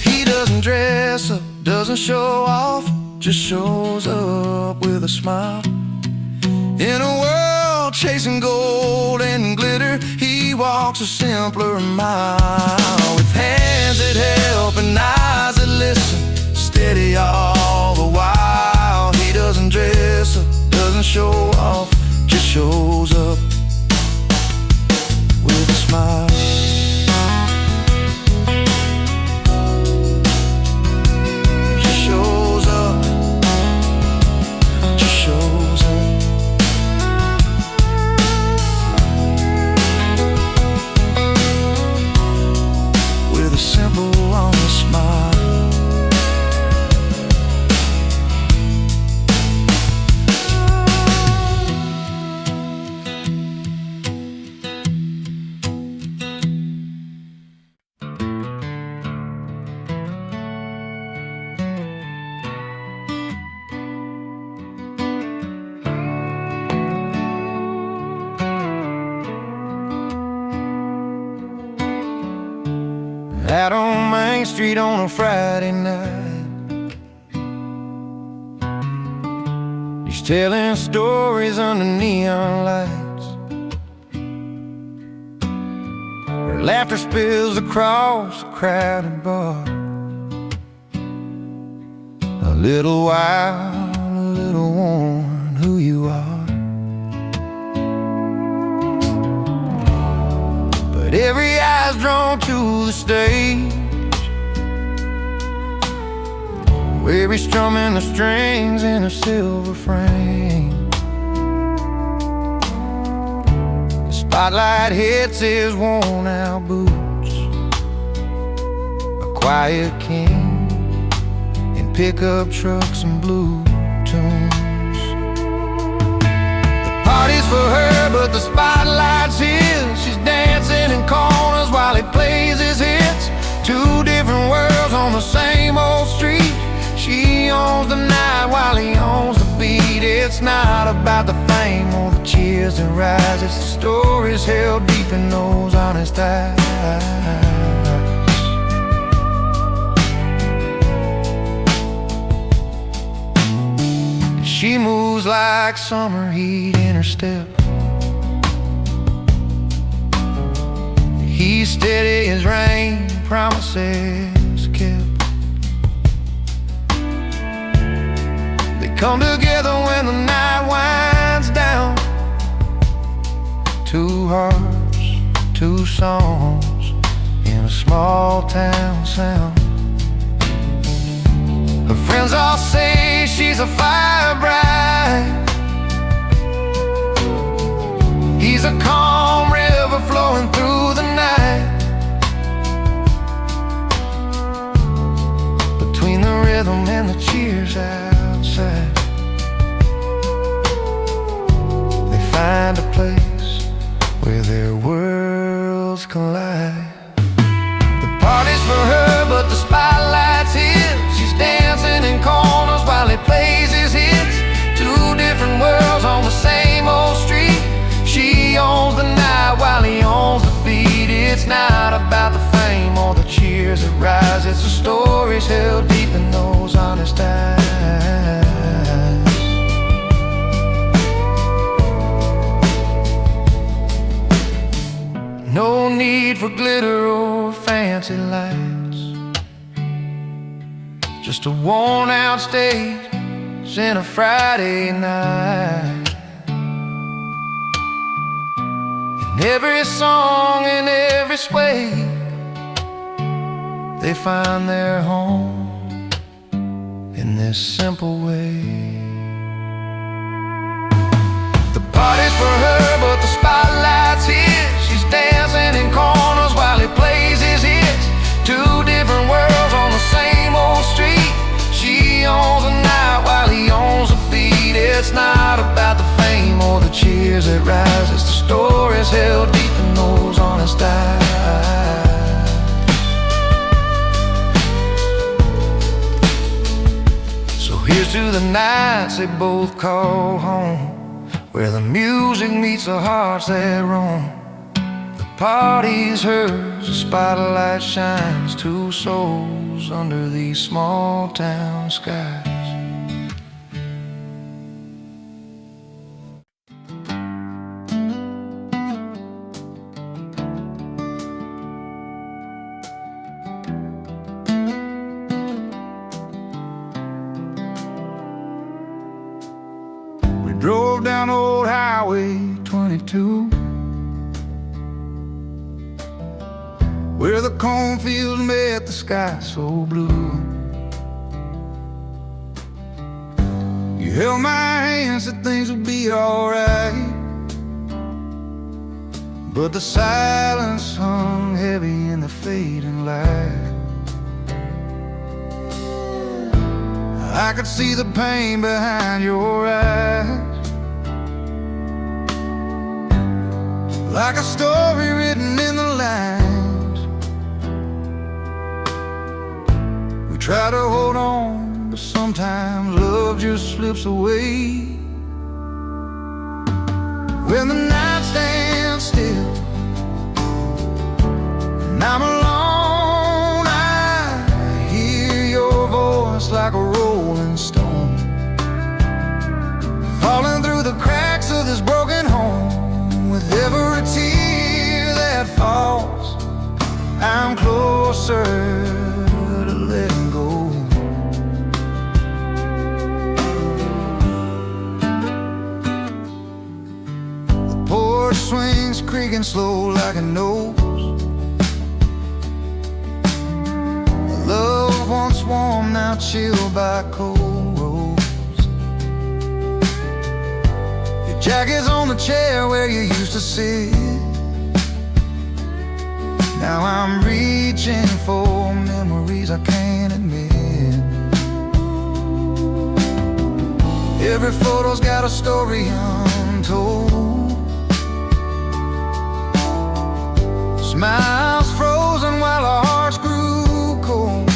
He doesn't dress up, doesn't show off, just shows up with a smile. In a world chasing gold and glitter, he walks a simpler mile. With hands that help and eyes that listen, steady all the while. He doesn't dress up, doesn't show off, just shows up with a smile. Just shows up, just shows up.
out on Main Street on a Friday night. He's telling stories under neon lights. Her laughter spills across a crowded bar. A little wild, a little worn, who you are. But every eye's drawn to the stage, where he's strumming the strings in a silver frame. The spotlight hits his worn out boots, a quiet king in pickup trucks and blue tunes. The party's for her, but the spotlight's his. She's dancing in corners while he plays his hits. Two different worlds on the same old street. She owns the night while he owns the beat. It's not about the fame or the cheers that rise. It's the stories held deep in those honest eyes. She moves like summer heat in her step. He's steady as rain, promises kept. Come together when the night winds down. Two hearts, two songs in a small town sound. Her friends all say she's a fire bride. He's a calm river flowing through the night. Between the rhythm and the cheers outside, they find a place where their worlds collide. The party's for her, but the spotlight's his. She's dancing in corners while he plays his hits. Two different worlds on the same old street. She owns the night while he owns the beat. It's not about the fame or the cheers that rise. It's the stories held deep in those honest eyes. No need for glitter or fancy lights, just a worn out stage and a Friday night. In every song, in every sway, they find their home in this simple way. The party's for her, but the spotlight's his. She's dancing in corners while he plays his hits. Two different worlds on the same old street. She owns the night while he owns the beat. It's not about the fame or the cheers that rise. It's the stories held deep in those honest eyes. So here's to the nights they both call home, where the music meets the hearts that roam. The party's hers, the spotlight shines. Two souls under these small town skies. We drove down old Highway 22, where the cornfields met the sky so blue. You held my hand, said things would be alright, but the silence hung heavy in the fading light. I could see the pain behind your eyes, like a story written in the lines. We try to hold on, but sometimes love just slips away. When the night stands still and I'm alone I'm closer to letting go. The porch swings creaking slow like a nose. Love once warm, now chilled by cold roads. Your jacket's on the chair where you used to sit. Now I'm reaching for memories I can't admit. Every photo's got a story untold. Smiles frozen while our hearts grew cold.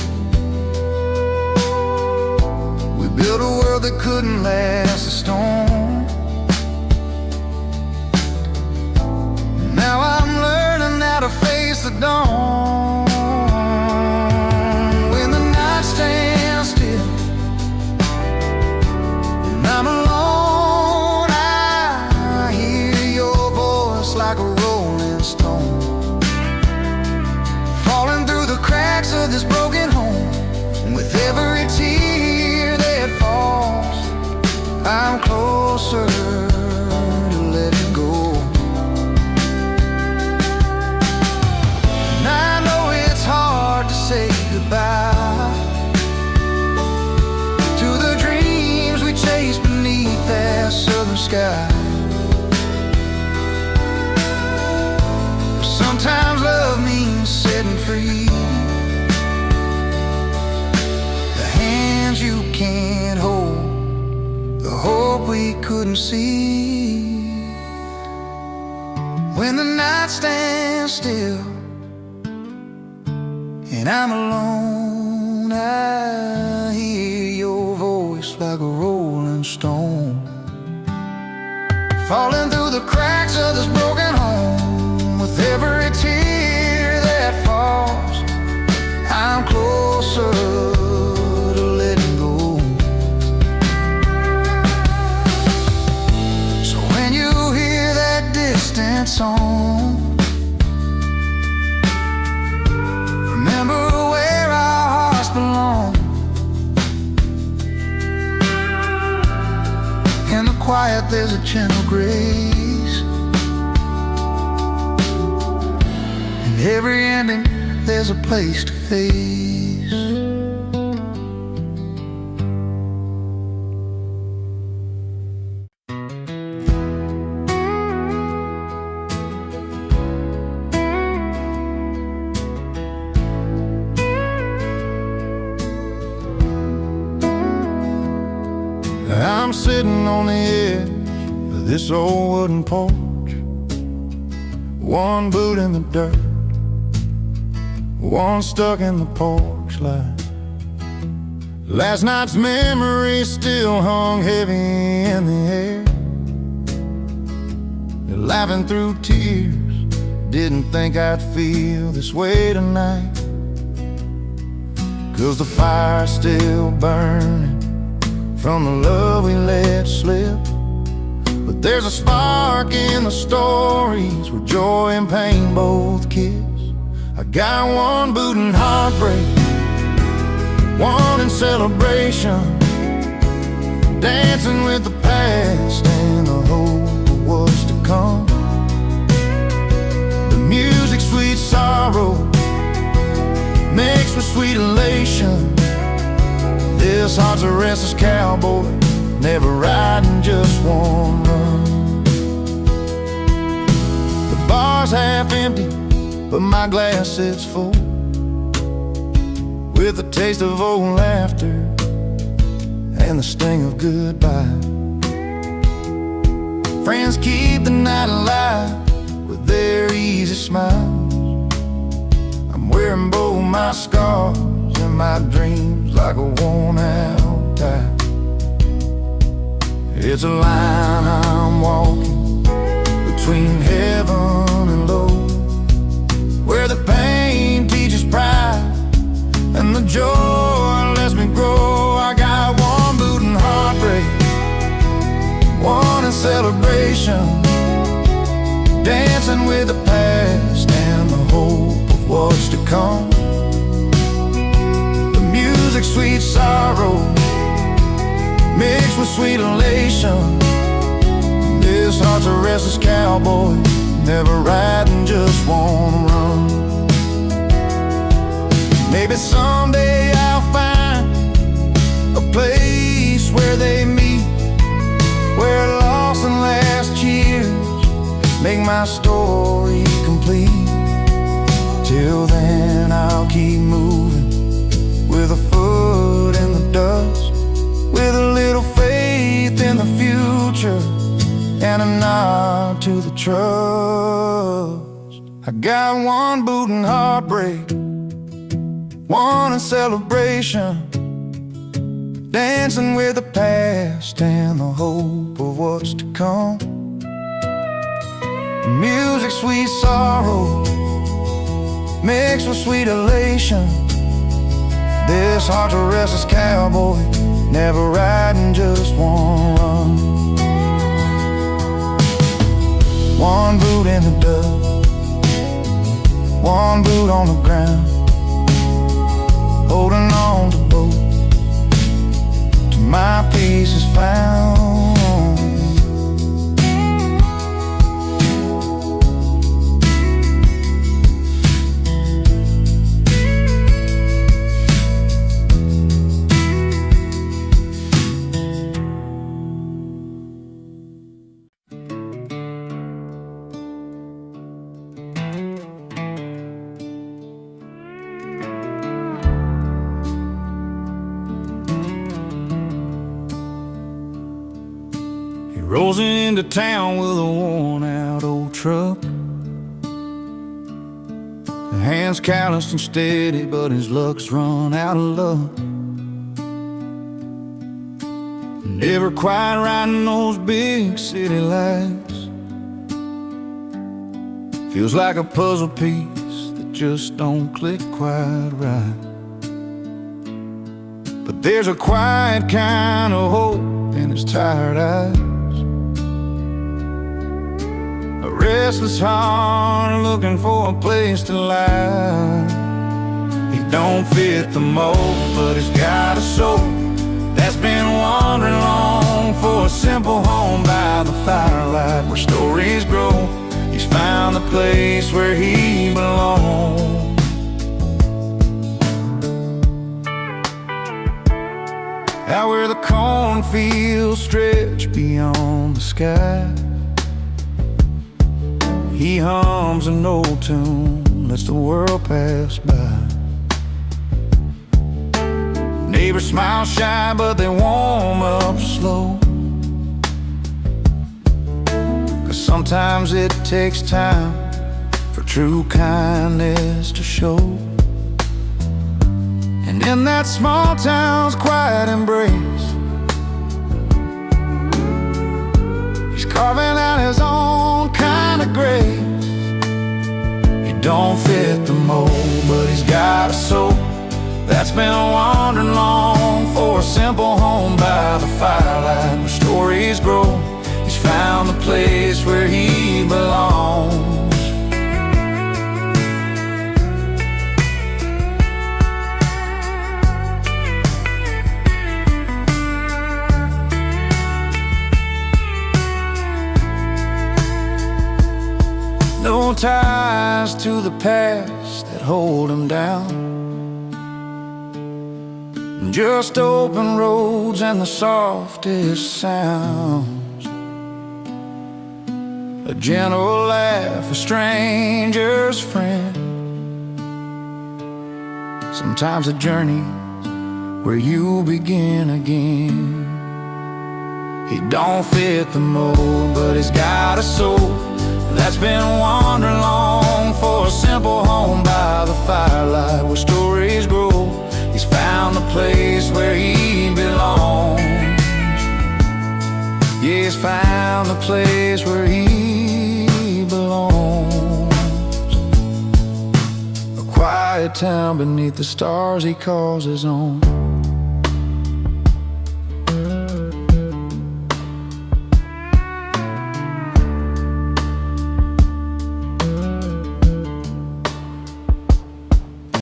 We built a world that couldn't last a storm. Now I'm learning how to face the dawn. When the night stands still and I'm alone, I hear your voice like a rolling stone, falling through the cracks of this broken home. With every tear that falls, I'm closer to letting go. And I know it's hard to say goodbye to the dreams we chased beneath that southern sky. Sometimes love means setting free the hands you can't hold, the hope we couldn't see. When the night stands still and I'm alone, I hear your voice like a rolling stone, falling through the cracks of this broken home. With every tear that falls, I'm closer to letting go. So when you hear that distant song, remember where our hearts belong. In the quiet there's a gentle grace. In every ending there's a place to face. I'm sitting on the edge of this old wooden porch, one boot in the dirt, one stuck in the porch light. Last night's memory still hung heavy in the air. Laughing through tears, didn't think I'd feel this way tonight. 'Cause the fire's still burning from the love we let slip. But there's a spark in the stories where joy and pain both kiss. I got one boot in heartbreak, one in celebration, dancing with the past and the hope of what's to come. The music, sweet sorrow, mixed with sweet elation. This heart's a restless cowboy, never riding just one run. The bar's half empty, but my glass sits full, with a taste of old laughter and the sting of goodbye. Friends keep the night alive with their easy smiles. I'm wearing both my scars and my dreams like a worn-out tie. It's a line I'm walking between heaven and low, where the pain teaches pride and the joy lets me grow. I got one boot in heartbreak, one in celebration, dancing with the past and the hope of what's to come. come. The music, sweet sorrow mixed with sweet elation. This heart's a restless cowboy, never riding, just wanna run. Maybe someday I'll find a place where they meet, where lost and last years make my story complete. Till then I'll keep moving, with a foot in the dust, with a little faith in the future, and a nod to the trust. I got one boot in heartbreak, one in celebration, dancing with the past and the hope of what's to come. Music, sweet sorrow mixed with sweet elation. This heart's a restless cowboy, never riding, just wanna run. One boot in the dust, one boot on the ground, holding on to both till my peace is found. Rolls into town with a worn-out old truck. The hands calloused and steady, but his luck's run out of luck. Never quite riding those big city lights. Feels like a puzzle piece that just don't click quite right. But there's a quiet kind of hope in his tired eyes. Restless heart looking for a place to lie. He don't fit the mold, but he's got a soul that's been wandering long for a simple home by the firelight where stories grow. He's found the place where he belongs. Out where the cornfields stretch beyond the sky, he hums an old tune, lets the world pass by. Neighbors smile shy, but they warm up slow, 'cause sometimes it takes time for true kindness to show. And in that small town's quiet embrace, he's carving out his own kind of grace. He don't fit the mold, but he's got a soul that's been wandering long for a simple home by the firelight where stories grow. He's found the place where he belongs. No ties to the past that hold him down, just open roads and the softest sounds. A gentle laugh, a stranger's friend. Sometimes a journey where you begin again. He don't fit the mold, but he's got a soul that's been wandering long for a simple home by the firelight where stories grow. He's found the place where he belongs. Yeah, he's found the place where he belongs. A quiet town beneath the stars he calls his own.